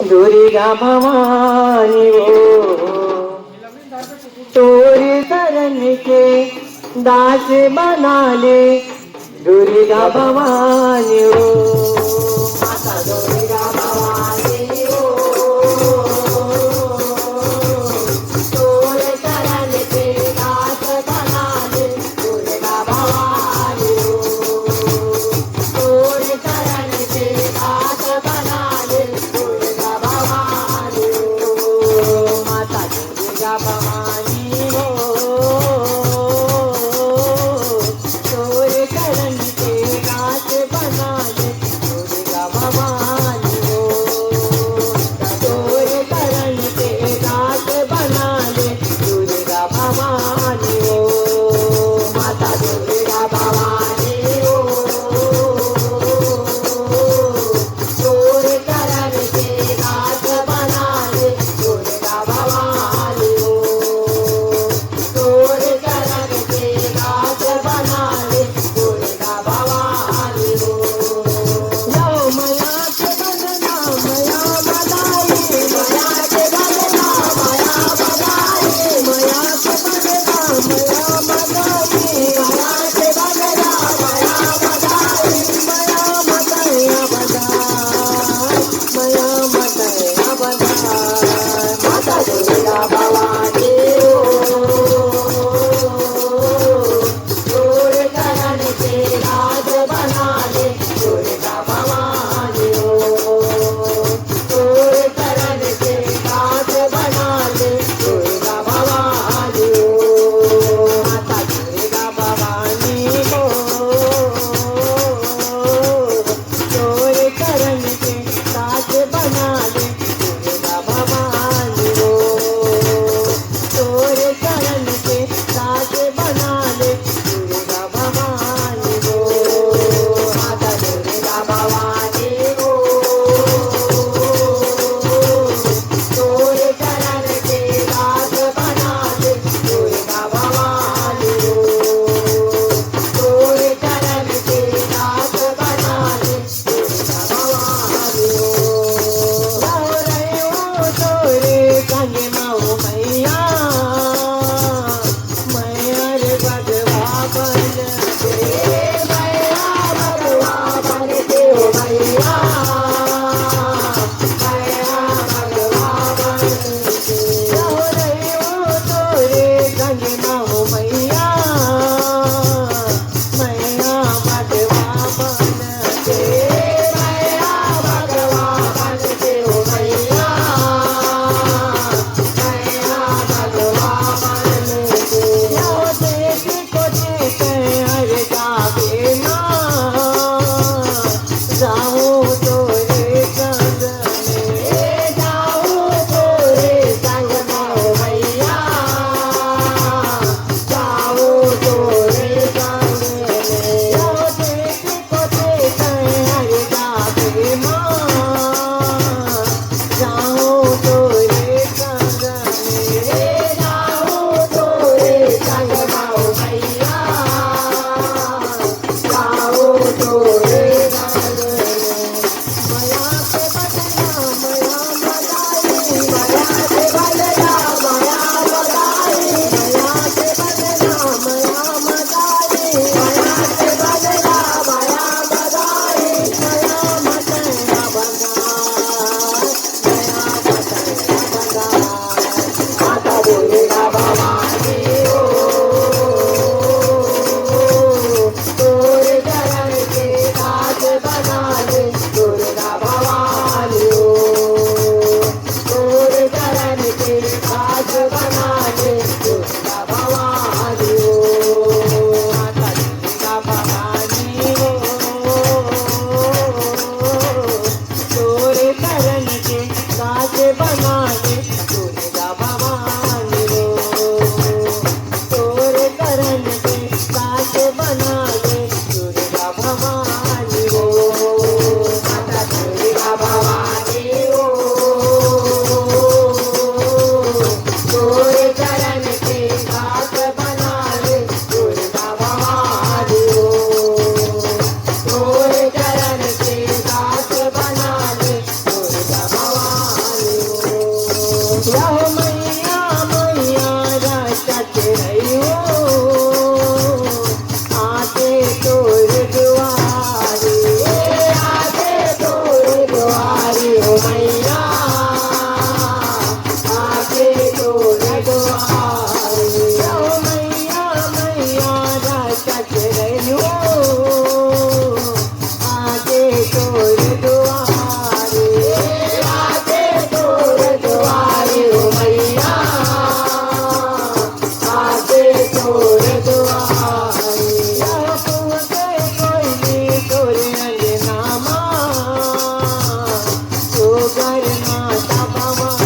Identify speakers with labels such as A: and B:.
A: दुर्गा भवानी हो, तोरे शरण के दास बना ले दुर्गा भवानी हो। माता दुर्गा भवानी हो, तोरे शरण के दास बना ले दुर्गा भवानी हो, तोरे शरण के दास बना ले दुर्गा भवानी हो। माता दुर्गा भवानी हो, तोरे शरण के दास बना ले दुर्गा भवानी हो, तोरे शरण के दास बना ले दुर्गा भवानी हो। माता दुर्गा भवानी हो, तोरे शरण के दास बना ले दुर्गा भवानी हो, तोरे शरण के दास बना ले दुर्गा भवानी हो। जाओ मया के बंदना मया बधाई, मया के बंदना मया बधाई, मया के बंदना मया बधाई, मया के बंदना मया बधाई, मया मतया बधाई, मया मतया बधाई। माता दुर्गा भवानी हो, तोरे शरण के दास बना ले दुर्गा भवानी हो, माता भवानी